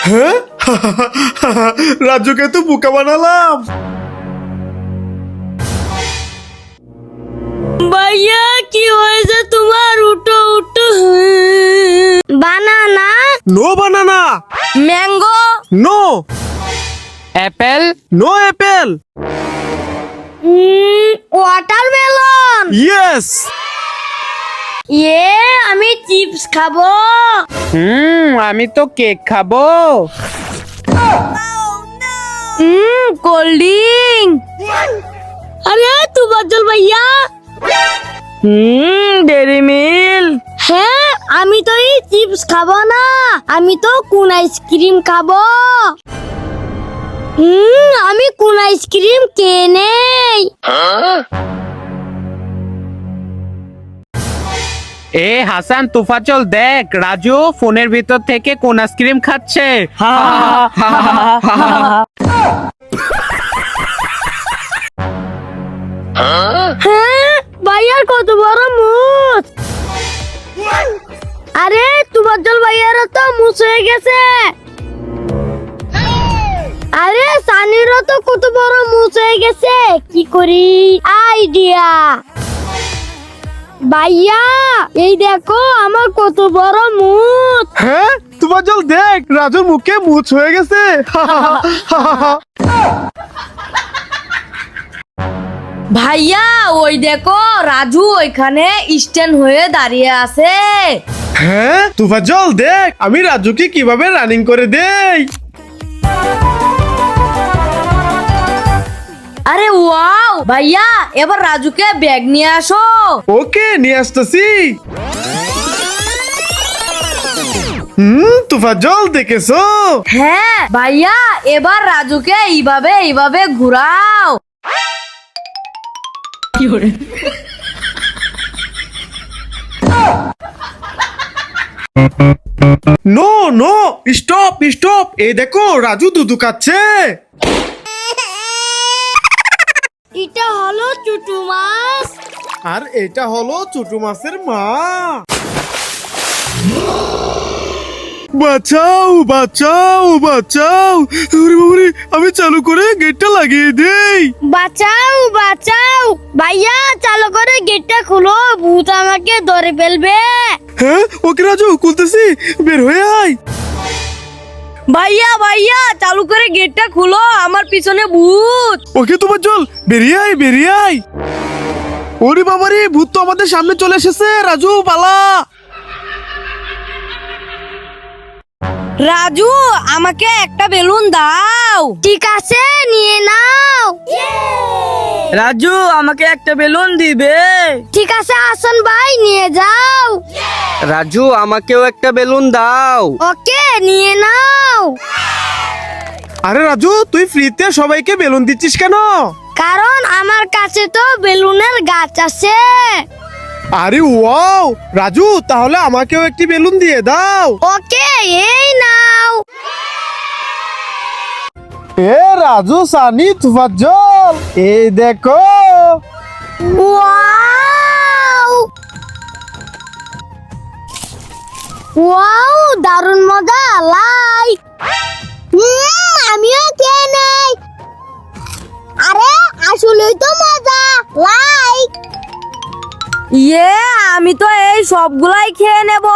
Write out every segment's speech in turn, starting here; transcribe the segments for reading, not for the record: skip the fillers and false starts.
হ্যাঁ রাজুকে তো বোকা বানালাম। ভাইয়া কি হয়েছে তোমার? উঠো উঠো। Banana, no banana, mango, no apple, no apple, watermelon. Yes. আমি চিপস খাবো। আমি তো কেক খাবো। Cold drink. আরে তোমার জল ভাইয়া। Dairy Milk. হ্যাঁ, আমি তো এই চিপস খাবো না, আমি তো কোন আইসক্রিম খাবো। আমি কোন আইসক্রিম কে নেই। এ হাসান তুফাচল দেখ, রাজু ফোনের ভিতর থেকে কোন আইসক্রিম খাচ্ছে। হ্যাঁ, ভাইয়ার কত বড় মুখ। আরে তোমার জল ভাইয়ারও তো মুখ হয়ে গেছে। আরে সানিরও তো কত বড় মুখ হয়ে গেছে, কি করি? আইডিয়া। ভাইয়া এই দেখো আমার কত বড় মুখ। হ্যাঁ তোমার জল দেখ, রাজুর মুখে মুছ হয়ে গেছে। ভাইয়া ওই দেখো রাজু ওইখানে স্ট্যান্ড হয়ে দাঁড়িয়ে আছে। হ্যাঁ তুফার জল দেখ, আমি রাজুকে কিভাবে রানিং করে দেই। আরে ওয়াও ভাইয়া, এবার রাজুকে ব্যাগ নিয়ে আসো। ওকে নিয়ে আসতেছি। তুফার জল দেখেছো? হ্যাঁ ভাইয়া, এবার রাজুকে এইভাবে এইভাবে ঘুরাও। নো নো, স্টপ স্টপ, এই দেখো রাজু দুধু খাচ্ছে। এটা হলো চুটু মাছ। আর এটা হলো ছোটো মাছের মা। বাঁচাও বাঁচাও বাঁচাও, ওরে বাবারে, আমি চালু করে গেটটা লাগিয়ে দেই। বাঁচাও বাঁচাও ভাইয়া, চালু করে গেটটা খুলো, ভূত আমাকে ধরে ফেলবে। হ্যাঁ ওকে রাজু, খুলতেছি, বের হয়ে আয়। ভাইয়া ভাইয়া চালু করে গেটটা খুলো, আমার পিছনে ভূত। ওকে তোমার জল, বেরিয়ে আয় বেরিয়ে আয়। ওরে বাবারে, ভূত তো আমাদের সামনে চলে এসেছে, রাজু পালা। রাজু আমাকে একটা বেলুন দাও। ঠিক আছে নিয়ে নাও। রাজু আমাকে একটা বেলুন দিবে। ঠিক আছে হাসান ভাই নিয়ে যাও। রাজু আমাকেও একটা বেলুন দাও। ওকে নিয়ে নাও। আরে রাজু, তুই ফ্রিতে সবাইকে বেলুন দিচ্ছিস কেন? কারণ আমার কাছে তো বেলুনের গাছ আছে। আরে ওয়াও রাজু, তাহলে আমাকেও একটি বেলুন দিয়ে দাও। ওকে এই নাও। এ রাজু, সানি, তুফার জল, এই দেখো। ওয়াও ওয়াও, দারুণ মজা, লাইক। আমিও খেয়ে নেই। আরে আসলেই তো মজা, লাইক। আমি তো এই সবগুলাই খেয়ে নেব।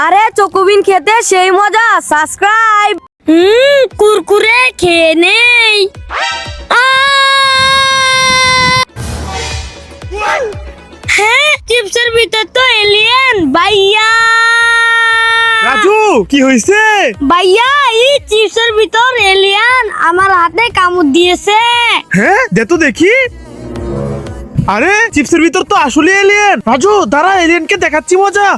আরে চকোবিন খেতে সেই মজা, সাবস্ক্রাইব। কুরকুরে খেয়ে নেই। হ্যাঁ, চিপসের ভিতর তো এলিয়েন। ভাইয়া রাজু কি হয়েছে? ভাইয়া এই চিপসের ভিতর এলিয়েন আমার হাতে কামড় দিয়েছে। হ্যাঁ দে তো দেখি। আরে চিপসের ভিতর তো আসলে এলিয়েন। রাজু দাঁড়া, এলিয়েনকে দেখাচ্ছি মজা।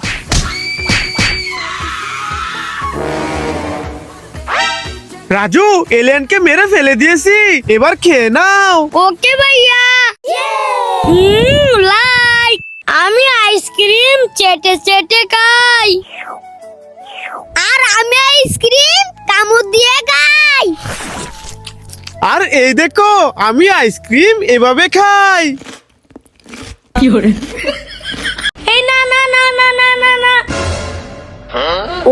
রাজু এলিয়েনকে মেরে ফেলে দিয়েছি, এবার খেয়ে নাও। ওকে ভাইয়া। লাইক। আমি আইসক্রিম চেটে চেটে খাই। আর আমি আইসক্রিম কামড় দিয়ে খাই। আর এই দেখো, আমি আইসক্রিম এভাবে খাই। এই না না না না না না না।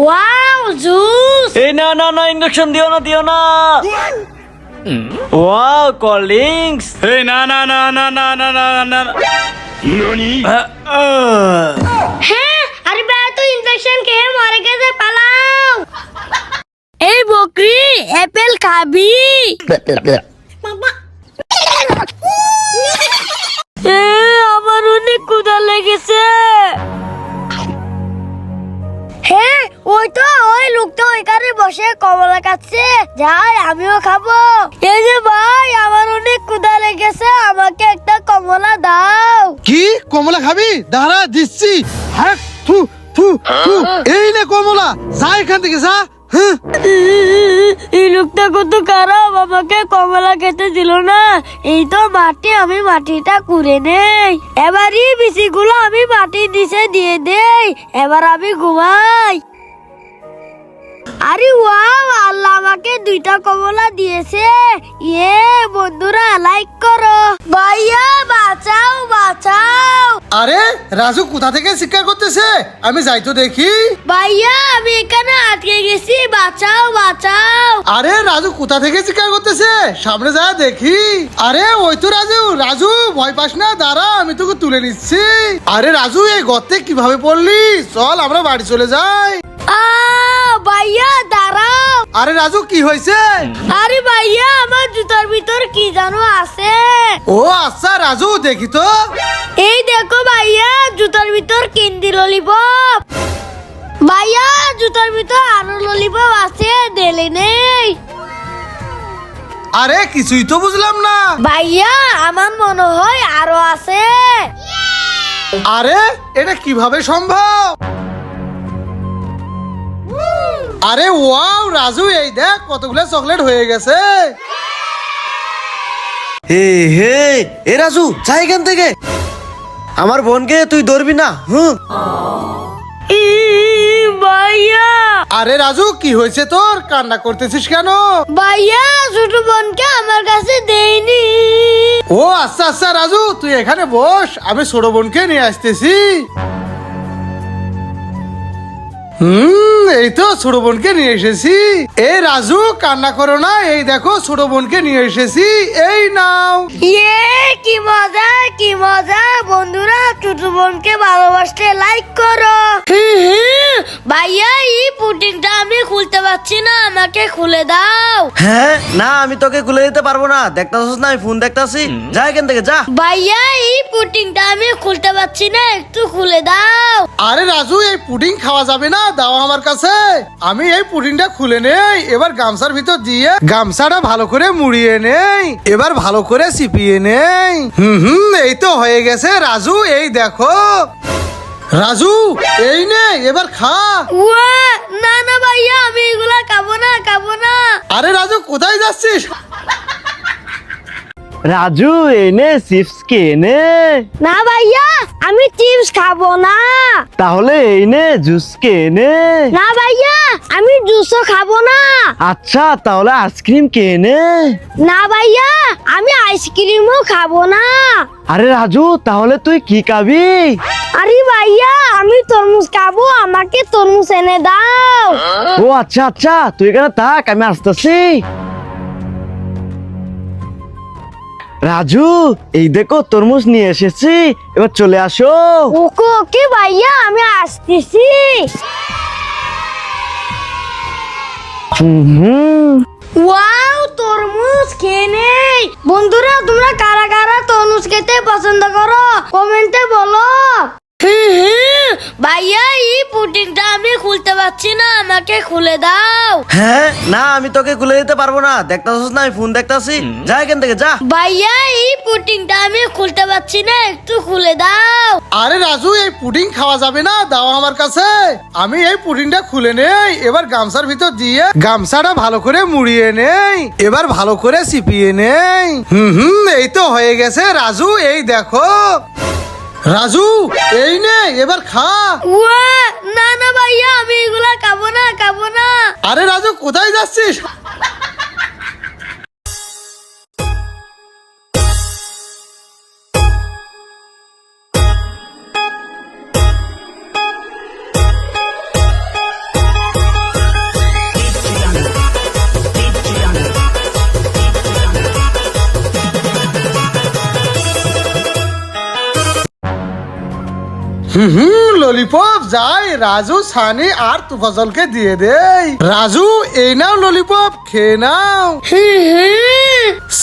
Wow juice. এই না না না, ইঞ্জেকশন দিও না ওয়াও, কোল্ড ড্রিঙ্কস। এই না না না না না না না না না। হ্যাঁ, আরে ভাই তো ইনফেকশন খেয়ে মরে গেছে, পালাও। এই বকরি, অ্যাপেল খাবি? আমার অনেক ক্ষুধা লেগেছে। হ্যাঁ, ওই লোকটা ওইখানে বসে কমলা খাচ্ছে, যাই আমিও খাবো। এই যে ভাই, আমার অনেক ক্ষুধা লেগেছে, আমাকে একটা কমলা দাও। কি কমলা খাবি? দাঁড়া দিচ্ছি। হ্যাঁ, থু থু থু। এই নে কমলা, যা এখান থেকে যা। হ্যাঁ, এই লোকটা কত খারাপ, আমাকে কমলা খেতে দিল না। এই তো মাটি, আমি মাটিটা কুড়ে নেই। এবারই বিচিগুলো আমি মাটির নিচে দিয়ে দেই। এবার আমি ঘুমাই। আরে ওয়াও, আল্লাহ আমাকে 2টা কমলা দিয়েছে। ইয়ে বন্ধুরা, লাইক করো। ভাইয়া বাঁচাও। আরে রাজু কোথা থেকে শিকার করতেছে? আমি যাই তো দেখি। ভাইয়া, আমি এখানে আটকে গেছি, বাঁচাও। আরে রাজু কোথা থেকে শিকার করতেছে? সামনে যা দেখি। আরে ওই তো রাজু ভয় পাস না, দাঁড়া আমি তোকে তুলে নিচ্ছি। আরে রাজু, এই গর্তে কিভাবে পড়লি? চল আমরা বাড়ি চলে যাই। ভাইয়া দাঁড়াও। আরে রাজু, কি হয়েছে? আরে ভাইয়া, আমার জুতার ভিতর কি জানো আছে। ও আচ্ছা রাজু, দেখি তো। এই দেখো ভাইয়া, জুতার ভিতর কিন্দি ললিপপ। ভাইয়া, জুতার ভিতর আরো ললিপপ আছে, দেলে নেই। আরে কিছুই তো বুঝলাম না। ভাইয়া, আমার মনে হয় আরো আছে। আরে এটা কিভাবে সম্ভব? আরে ওয়াও রাজু, এই দেখ কতগুলো চকলেট হয়ে গেছে। হে হে, এ রাজু, যা এখান থেকে। আমার বোনকে তুই ধরবি না। ভাইয়া, আরে রাজু, কি হয়েছে তোর? কান্না করতেছিস কেন? ভাইয়া ছোট বোনকে আমার কাছে দেয়নি। ও আচ্ছা রাজু, তুই এখানে বস, আমি ছোট বোনকে নিয়ে আসতেছি। এই তো ছোট বোনকে নিয়ে এসেছি। এই রাজু, কান্না করো না, এই দেখো ছোট বোনকে নিয়ে এসেছি, এই নাও। ইয়ে কি মজা বন্ধুরা, ছোট বোনকে ভালোবাসতে লাইক করো। ভাইয়া, এই পুডিংটা আমি খুলতে পারছি না, আমাকে খুলে দাও। হ্যাঁ, না আমি তোকে খুলে দিতে পারবো না, দেখতাছিস না আমি ফোন দেখতাছি। যা এখান থেকে যা। ভাইয়া, এই পুডিংটা আমি খুলতে পারছি না, একটু খুলে দাও। আরে রাজু, এই পুডিং খাওয়া যাবে না, দাও আমার কাছে। আমি এই পুডিংটা খুলে নেই, এবার গামছার ভিতর দিয়ে গামছাটা ভালো করে মুড়িয়ে নেই, এবার ভালো করে চিপিয়ে নেই। এই তো হয়ে গেছে রাজু, এই দেখো। রাজু, এই নে, এবার খা। না ভাইয়া, আমি এগুলা খাবো না। আরে রাজু, কোথায় যাচ্ছিস? রাজু, এনে চিপস কে নে। না ভাইয়া, আমি চিপস খাবো না। তাহলে এনে জুস কে নে। না ভাইয়া, আমি জুসও খাবো না। আচ্ছা, তাহলে আইসক্রিম কে নে। না ভাইয়া, আমি আইসক্রিমও খাবো না। আরে রাজু, তাহলে তুই কি খাবি? আরে ভাইয়া, আমি তরমুজ খাবো, আমাকে তরমুজ এনে দাও। ও আচ্ছা, তুই এখানে থাক, আমি আসতেছি। রাজু, এই দেখো তরমুজ নিয়ে এসেছি, এবার চলে আসো। ওকে ভাইয়া, আমি আসতেছি। ওয়াও, তরমুজ খেয়ে নেই। বন্ধুরা, তোমরা কারা কারা তরমুজ খেতে পছন্দ করো কমেন্টে বলো। ভাইয়া, এই পুডিংটা আমি খুলতে পারছি না, আমাকে খুলে দাও। হ্যাঁ, না আমি তোকে খুলে দিতে পারবো না, দেখতাছিস না আমি ফোন দেখতাছি। যা এখান থেকে যা। ভাইয়া, এই পুডিংটা আমি খুলতে পারছি না, একটু খুলে দাও। আরে রাজু, এই পুডিং খাওয়া যাবে না, দাও আমার কাছে। আমি এই পুডিংটা খুলে নেই, এবার গামছার ভিতর দিয়ে গামছাটা ভালো করে মুড়িয়ে নেই, এবার ভালো করে চিপিয়ে নেই। এই তো হয়ে গেছে রাজু, এই দেখো। রাজু, এই নে, এবার খা। না ভাইয়া, আমি এগুলা খাবো না। আরে রাজু, কোথায় যাচ্ছিস? ললিপপ যাই রাজু সানি আর তুফাজলকে দিয়ে দেই। রাজু এই নাও ললিপপ খেয়ে নাও।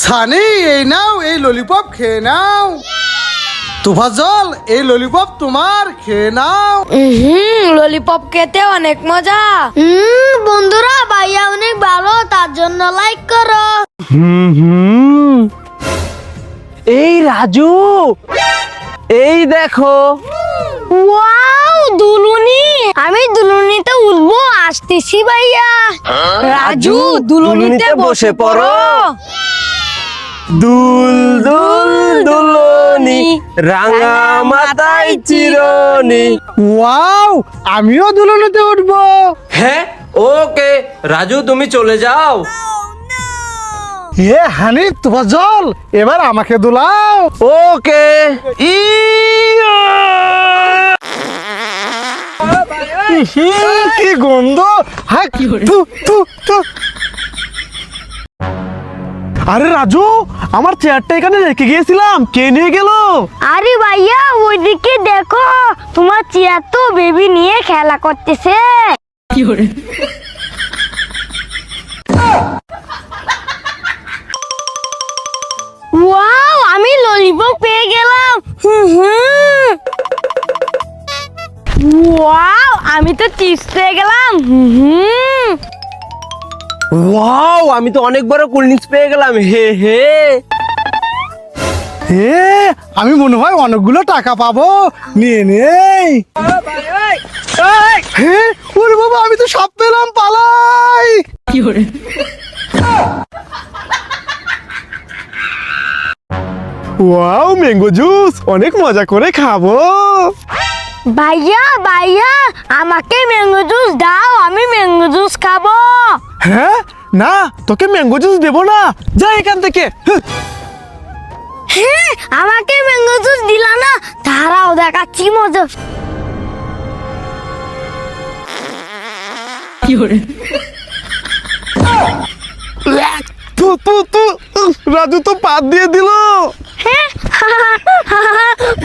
সানি এই নাও এই ললিপপ খেয়ে নাও। তুফাজল এই ললিপপ তোমার, খেয়ে নাও। ললিপপ খেতে অনেক মজা। বন্ধুরা ভাইয়া অনেক ভালো, তার জন্য লাইক করো। এই রাজু, এই দেখো। ওয়াও দুলুনি, আমি দুলুনিতে উঠবো, আসতেছি ভাইয়া। রাজু দুলুনিতে বসে পড়ো। দুল দুল দুলনি, রাঙা মাথায় চিরনি। ওয়াও, আমিও দুলনিতে উঠবো। হ্যাঁ ওকে রাজু, তুমি চলে যাও। হানি তুফাজল, এবার আমাকে দুলাও। ওকে। কি গন্ধ! হ্যাঁ, থু, থু, থু। আরে রাজু, আমার চেয়ারটা এখানে রেখে গিয়েছিলাম, কে নিয়ে গেল? আরে ভাইয়া ওইদিকে দেখো, তোমার চেয়ার তো বেবি নিয়ে খেলা করতেছে। ওয়াও, আমি ললিপপ পেয়ে গেলাম। ওয়াও, আমি তো চিপস পেয়ে গেলাম। ওয়াও, আমি তো অনেক বড় কোল্ড ড্রিঙ্কস পেয়ে গেলাম। হে হে। আমি মনে হয় অনেকগুলো টাকা পাবো, নিয়ে নেই। ওরে বাবা, আমি তো সব পেলাম, পালাই। ওয়াও, ম্যাঙ্গো জুস, অনেক মজা করে খাবো। ভাইয়া ভাইয়া, আমাকে ম্যাঙ্গো জুস দাও, আমি ম্যাঙ্গো জুস খাবো। হ্যাঁ, না, তোকে ম্যাঙ্গো জুস দেবো না, যা এখান থেকে। হ্যাঁ, আমাকে ম্যাঙ্গো জুস দিলা না, তারাও দেখাচ্ছি মজা। রাজু তো পাত দিয়ে দিল। হ্যাঁ,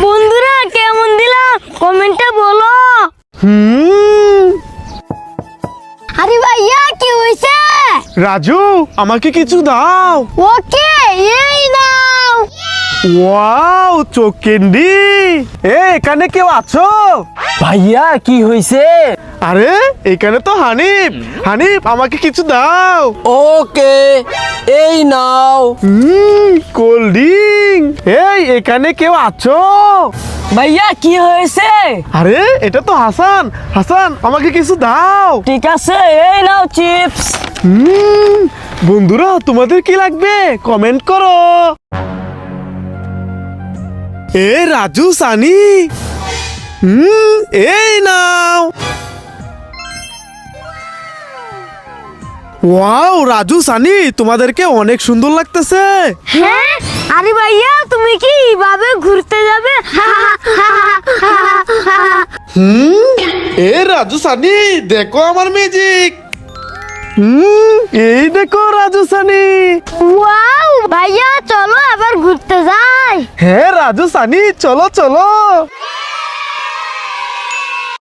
বন্ধুরা কেমন দিলাম কমেন্টে বলো। আরে ভাইয়া কি হয়েছে? রাজু, আমাকে কিছু দাও। ওকে, এই নাও। ওয়াও, চোখ ক্যান্ডি। এখানে কেউ আছো? ভাইয়া কি হয়েছে? আরে এখানে তো হানিফ। হানিফ, আমাকে কিছু দাও। ওকে এই নাও। Cold drink. এখানে কেউ আছো? ভাইয়া কি হয়েছে? আরে এটা তো হাসান। হাসান, আমাকে কিছু দাও। ঠিক আছে, এই নাও চিপস। বন্ধুরা, তোমাদের কি লাগবে কমেন্ট করো। রাজু, সানি, এই নাও। ওয়াও, রাজু, সানি, তোমাদেরকে অনেক সুন্দর লাগতেছে। হ্যাঁ, আরে ভাইয়া তুমি কি এইভাবে ঘুরতে যাবে? রাজু, সানি, দেখো আমার ম্যাজিক। এই দেখো রাজু, সানি। ওয়াও ভাইয়া, চলো আবার ঘুরতে যাই। হ্যাঁ রাজু, সানি, চলো চলো।